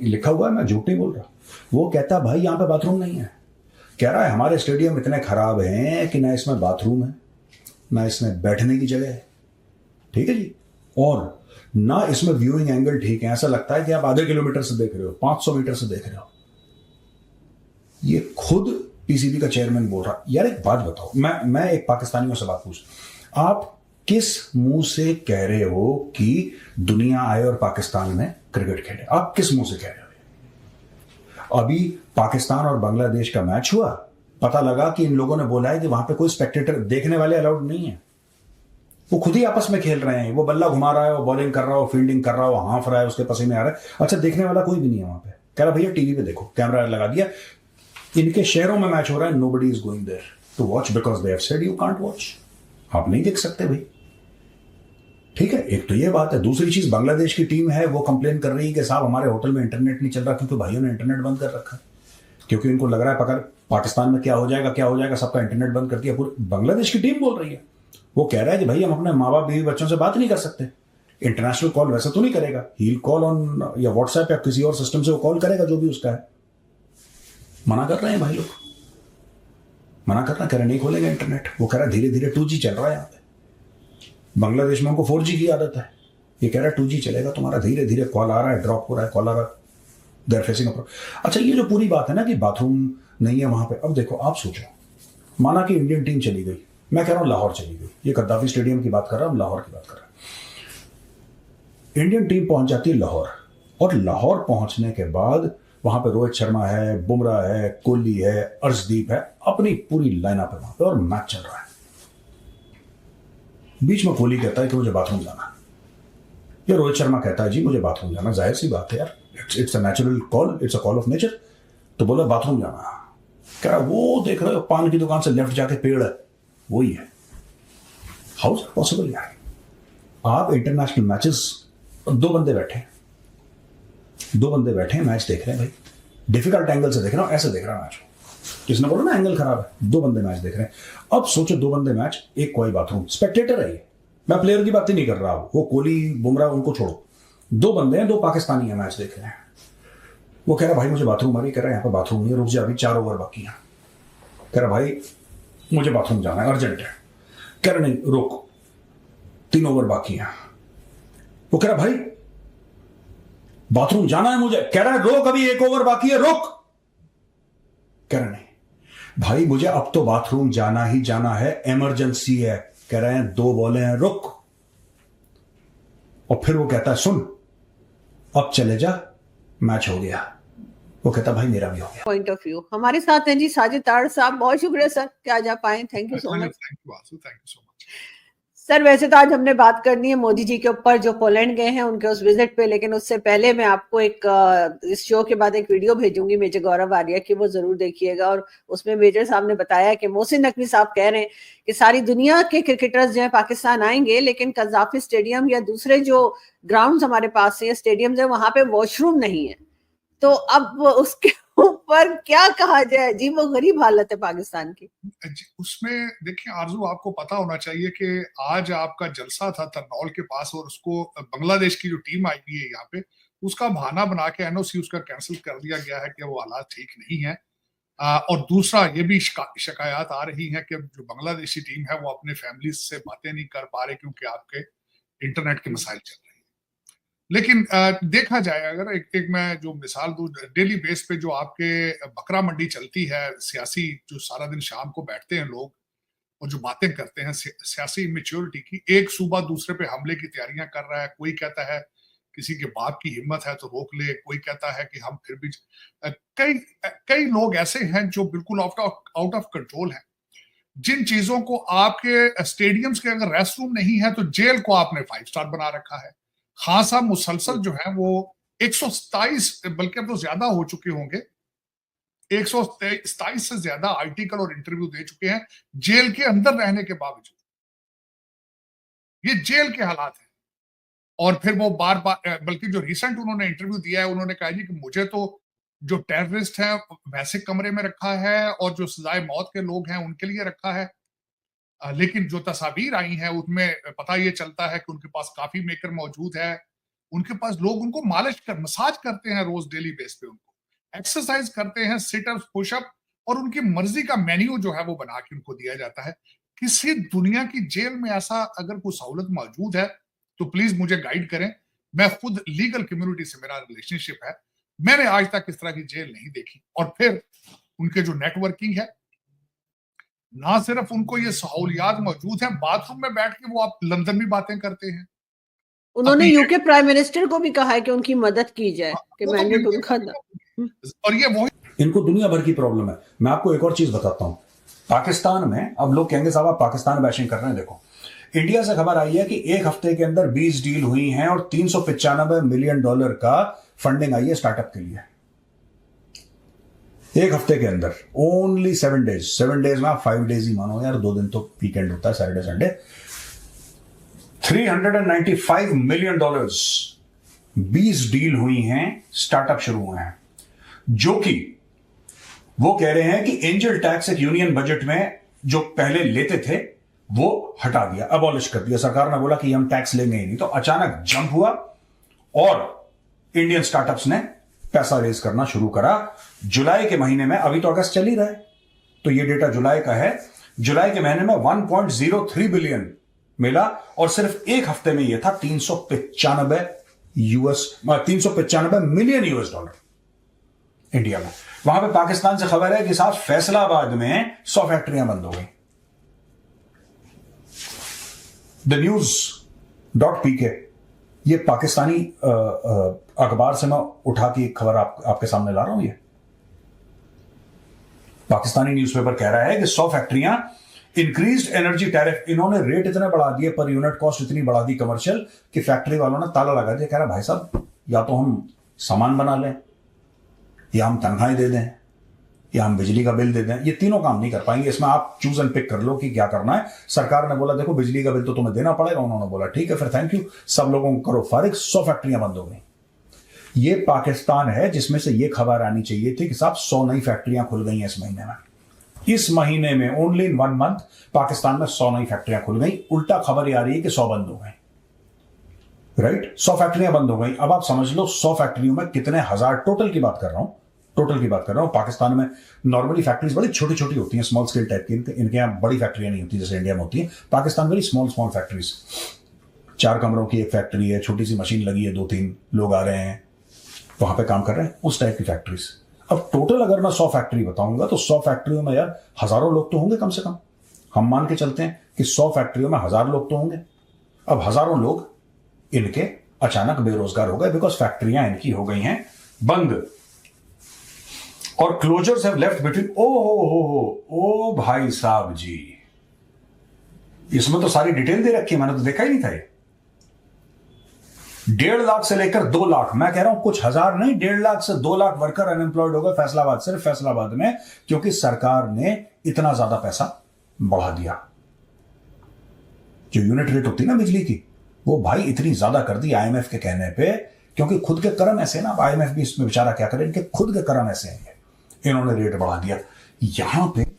लिखा हुआ है, मैं झूठ नहीं बोल रहा। वो कहता भाई यहाँ पे बाथरूम नहीं है। कह रहा है हमारे स्टेडियम इतने खराब हैं कि ना इसमें बाथरूम है, ना इसमें बैठने की जगह है, ठीक है जी, और ना इसमें व्यूइंग एंगल ठीक है। ऐसा लगता है कि आप आधे किलोमीटर से देख रहे हो, 500 मीटर से देख रहे हो। ये खुद पीसीबी का चेयरमैन बोल रहा। यार एक बात बताओ, मैं एक पाकिस्तानियों से बात पूछ, आप किस मुंह से कह रहे हो कि दुनिया आए और पाकिस्तान में क्रिकेट खेले? आप किस मुंह से कह रहे हो? अभी पाकिस्तान और बांग्लादेश का मैच हुआ, पता लगा कि इन लोगों ने बोला है कि वहां पे कोई स्पेक्टेटर देखने वाले अलाउड नहीं है। वो खुद ही आपस में खेल रहे हैं, वो बल्ला घुमा रहा है, वो बॉलिंग कर रहा है, वो फील्डिंग कर रहा है, वो हाफ रहा है, उसके पसीने आ रहा है। अच्छा, देखने वाला कोई भी नहीं है वहां पे। कह रहा भैया टीवी पे देखो, कैमरा लगा दिया, इनके शहरों में मैच हो रहा है, nobody is going there to watch because they have said you can't watch. आप नहीं देख सकते भाई, ठीक है। एक तो ये बात है। दूसरी चीज, बांग्लादेश की टीम है, वो कंप्लेन कर रही है कि साहब हमारे होटल में इंटरनेट नहीं चल रहा, क्योंकि भाइयों ने इंटरनेट बंद कर रखा है, क्योंकि इनको लग रहा है पकड़ पाकिस्तान में क्या हो जाएगा, सबका इंटरनेट बंद कर दिया। पूरी बांग्लादेश की टीम बोल रही है। वो कह रहा है कि भाई हम अपने माँ बाप बीवी बच्चों से बात नहीं कर सकते, इंटरनेशनल कॉल वैसे तो नहीं करेगा, ही कॉल ऑन या व्हाट्सएप या किसी और सिस्टम से वो कॉल करेगा जो भी उसका है। मना कर रहे हैं भाई लोग, मना कर रहे हैं, कह रहे नहीं खोलेंगे इंटरनेट। वो कह रहा है धीरे धीरे 2G चल रहा है यहाँ पे। बांग्लादेश में उनको 4G की आदत है, ये कह रहा है 2G चलेगा तुम्हारा, धीरे धीरे कॉल आ रहा है, ड्रॉप हो रहा है, कॉल आ रहा है, देयर फेसिंग अ। अच्छा, ये जो पूरी बात है ना कि बाथरूम नहीं है वहां पे, अब देखो आप सोचो, माना कि इंडियन टीम चली गई, मैं कह रहा हूं लाहौर चली गई, ये गद्दाफी स्टेडियम की बात कर रहा हूं, लाहौर की बात कर रहा हूं। इंडियन टीम पहुंच जाती है लाहौर, और लाहौर पहुंचने के बाद वहां पे रोहित शर्मा है, बुमराह है, कोहली है, अर्शदीप है, अपनी पूरी लाइनअप है वहां पे, और मैच चल रहा है। बीच में कोहली कहता है कि मुझे बाथरूम जाना, या रोहित शर्मा कहता है जी मुझे बाथरूम जाना। जाहिर सी बात है यार, it's a natural call, it's a call of nature. तो बोला बाथरूम जाना, कह रहा वो देख रहे हो पान की दुकान से लेफ्ट जाके पेड़ है, वही है। हाउ इज पॉसिबल यार? आप इंटरनेशनल मैचेस, दो बंदे बैठे मैच देख रहे हैं भाई, डिफिकल्ट एंगल से देख रहा हूं, ऐसे देख रहा हूं मैच, किसने बोला ना एंगल खराब है, दो बंदे मैच देख रहे हैं। अब सोचो, दो बंदे मैच, एक कोई बाथरूम, स्पेक्टेटर है ये, मैं प्लेयर की बात ही नहीं कर रहा हूं, वो कोहली बुमराह उनको छोड़ो, दो बंदे हैं, दो पाकिस्तानी है मैच देख रहे हैं। वो कह रहा भाई मुझे बाथरूम आ रही, कह रहा यहाँ पे बाथरूम नहीं है, रुक जा अभी 4 ओवर बाकी है। कह रहा भाई मुझे बाथरूम जाना है, अर्जेंट है। कह रहा नहीं रुक, 3 ओवर बाकी है। वो कह रहा भाई बाथरूम जाना है मुझे, कह रहा है रोक अभी 1 ओवर बाकी है, रुक। कह रहा नहीं भाई मुझे अब तो बाथरूम जाना ही जाना है, इमरजेंसी है। कह रहे हैं 2 बॉलें हैं, रुक। और फिर वो कहता है सुन अब चले जा, मैच हो गया। वो कहता भाई मेरा भी हो गया। पॉइंट ऑफ व्यू हमारे साथ हैं जी साजिद ताड़ साहब, बहुत शुक्रिया सर कि आज आप आए, thank you so much. Thank you Asu, thank you so much sir. वैसे तो आज हमने बात करनी है मोदी जी के ऊपर जो पोलैंड गए हैं उनके उस विजिट पे, लेकिन उससे पहले मैं आपको एक इस शो के बाद एक वीडियो भेजूंगी मेजर गौरव आर्या की, वो जरूर देखिएगा। और उसमें मेजर साहब ने बताया कि मोहसिन नकवी साहब कह रहे हैं कि सारी दुनिया के क्रिकेटर्स जो है पाकिस्तान आएंगे, लेकिन कज़ाफी स्टेडियम या दूसरे जो ग्राउंड हमारे पास है, स्टेडियम है, वहां पे वॉशरूम नहीं है। तो अब उसके ऊपर क्या कहा जाए जी, वो गरीब हालत है पाकिस्तान की। उसमें देखिए आरजू, आपको पता होना चाहिए कि आज आपका जलसा था तरनौल के पास, और उसको बांग्लादेश की जो टीम आई हुई है यहाँ पे, उसका बहाना बना के एनओसी उसका कैंसिल कर दिया गया है कि वो हालात ठीक नहीं है। और दूसरा ये भी शिकायत आ रही है कि जो बांग्लादेशी टीम है वो अपने फैमिली से बातें नहीं कर पा रहे क्योंकि आपके इंटरनेट के मसाइल चल रहे हैं। लेकिन देखा जाए, अगर एक मैं जो मिसाल दूं, डेली बेस पे जो आपके बकरा मंडी चलती है, सियासी जो सारा दिन शाम को बैठते हैं लोग और जो बातें करते हैं सियासी इमेच्योरिटी की, एक सूबा दूसरे पे हमले की तैयारियां कर रहा है। कोई कहता है किसी के बाप की हिम्मत है तो रोक ले, कोई कहता है कि हम फिर भी कई लोग ऐसे हैं जो बिल्कुल आउट ऑफ कंट्रोल हैं। जिन चीजों को आपके स्टेडियम्स के अगर रेस्ट रूम नहीं है तो जेल को आपने 5 स्टार बना रखा है। खान साहब मुसलसल जो है वो 127 बल्कि अब तो ज्यादा हो चुके होंगे, 127 से ज्यादा आर्टिकल और इंटरव्यू दे चुके हैं जेल के अंदर रहने के बावजूद। ये जेल के हालात हैं। और फिर वो बार बार, बल्कि जो रिसेंट उन्होंने इंटरव्यू दिया है, उन्होंने कहा जी कि मुझे तो जो टेररिस्ट है वैसे कमरे में रखा है और जो सजाए मौत के लोग हैं उनके लिए रखा है। लेकिन जो तस्वीर आई हैं उनमें पता ये चलता है कि उनके पास काफी मेकर मौजूद है। उनके पास लोग उनको मालिश कर मसाज करते हैं रोज डेली बेस पे, उनको एक्सरसाइज करते हैं, सिटअप्स पुशअप, और उनकी मर्जी का मेन्यू जो है वो बना के उनको दिया जाता है। किसी दुनिया की जेल में ऐसा अगर कोई सहूलत मौजूद है तो प्लीज मुझे गाइड करें। मैं खुद लीगल कम्युनिटी से मेरा रिलेशनशिप है, मैंने आज तक इस तरह की जेल नहीं देखी। और फिर उनके जो नेटवर्किंग है, ना सिर्फ उनको ये सहूलियात मौजूद है, बाथरूम में बैठ के वो आप लंदन भी बातें करते हैं। उन्होंने अपनी यूके प्राइम मिनिस्टर को भी कहा है कि उनकी मदद की जाए, कि वो तो मैंडेट बिल्कुल उनका और ये वही इनको दुनिया भर की प्रॉब्लम है। मैं आपको एक और चीज बताता हूं, पाकिस्तान में अब लोग कहेंगे साहब आप पाकिस्तान बैशिंग कर रहे हैं। देखो, इंडिया से खबर आई है कि एक हफ्ते के अंदर 20 डील हुई हैं और $395 मिलियन का फंडिंग आई है स्टार्टअप के लिए। एक हफ्ते के अंदर, ओनली 7 डेज। 7 डेज में आप 5 डेज ही मानो यार, 2 दिन तो वीकेंड होता है, सैटरडे संडे। $395 मिलियन 20 डील हुई हैं, स्टार्टअप शुरू हुए हैं। जो कि वो कह रहे हैं कि एंजल टैक्स एक यूनियन बजट में जो पहले लेते थे वो हटा दिया, अबॉलिश कर दिया। सरकार ने बोला कि हम टैक्स लेंगे ही नहीं, तो अचानक जंप हुआ और इंडियन स्टार्टअप्स ने पैसा रेज करना शुरू करा। जुलाई के महीने में, अभी तो अगस्त चल ही रहा है, तो ये डेटा जुलाई का है, जुलाई के महीने में 1.03 बिलियन मिला और सिर्फ एक हफ्ते में यह था 395 मिलियन US$। इंडिया में, वहां पे पाकिस्तान से खबर है कि साहब फैसलाबाद में 100 फैक्ट्रियां बंद हो गई। द न्यूज.pk, ये पाकिस्तानी अखबार से मैं उठा के एक खबर आपके सामने ला रहा हूं। ये पाकिस्तानी न्यूज़पेपर कह रहा है कि 100 फैक्ट्रियां, इंक्रीज्ड एनर्जी टैरिफ, इन्होंने रेट इतने बढ़ा दिए, पर यूनिट कॉस्ट इतनी बढ़ा दी कमर्शियल कि फैक्ट्री वालों ने ताला लगा दिया। कह रहा भाई साहब या तो हम सामान बना लें, या हम तनख्वाहें दे दें, या हम बिजली का बिल दे दें। ये तीनों काम नहीं कर पाएंगे, इसमें आप चूज एंड पिक कर लो कि क्या करना है। सरकार ने बोला देखो बिजली का बिल तो तुम्हें देना पड़ेगा, उन्होंने बोला ठीक है फिर थैंक यू, सब लोगों को करो फारिग। 100 फैक्ट्रियां बंद हो गई। ये पाकिस्तान है जिसमें से ये खबर आनी चाहिए थी कि साहब 100 नई फैक्ट्रियां खुल गई हैं इस महीने में। इस महीने में ओनली इन 1 मंथ पाकिस्तान में 100 नई फैक्ट्रियां खुल गई। उल्टा खबर आ रही है कि 100 बंद हो गई। राइट, 100 फैक्ट्रियां बंद हो गई। अब आप समझ लो 100 फैक्ट्रियों में कितने हजार, टोटल की बात कर रहा हूं। पाकिस्तान में नॉर्मली फैक्ट्रीज बड़ी छोटी छोटी होती हैं, स्मॉल स्केल टाइप की। इनके यहां बड़ी फैक्ट्रियां नहीं होती जैसे इंडिया में होती है। पाकिस्तान वेरी स्मॉल फैक्ट्रीज, 4 कमरों की एक फैक्ट्री है, छोटी सी मशीन लगी है, 2-3 लोग आ रहे हैं वहां पे काम कर रहे हैं, उस टाइप की फैक्ट्रीज। अब टोटल अगर मैं 100 फैक्ट्री बताऊंगा तो 100 फैक्ट्रियों में यार हजारों लोग तो होंगे कम से कम। हम मान के चलते हैं कि 100 फैक्ट्रियों में 1000 लोग तो होंगे। अब हजारों लोग इनके अचानक बेरोजगार हो गए, बिकॉज फैक्ट्रियां इनकी हो गई हैं बंद। और क्लोजर्स हैव लेफ्ट बिटवीन, ओ भाई साहब जी, इसमें तो सारी डिटेल दे रखी है, मैंने तो देखा ही नहीं था। 1.5 लाख से लेकर 2 लाख, मैं कह रहा हूं कुछ हजार नहीं, 1.5 लाख से 2 लाख वर्कर अनएम्प्लॉयड हो गए फैसलाबाद, सिर्फ फैसलाबाद में, क्योंकि सरकार ने इतना ज्यादा पैसा बढ़ा दिया। जो यूनिट रेट होती है ना बिजली की, वो भाई इतनी ज्यादा कर दी IMF के कहने पे, क्योंकि खुद के कर्म ऐसे ना। IMF भी इसमें बेचारा क्या करे, इनके खुद के कर्म ऐसे हैं, इन्होंने रेट बढ़ा दिया। यहां पे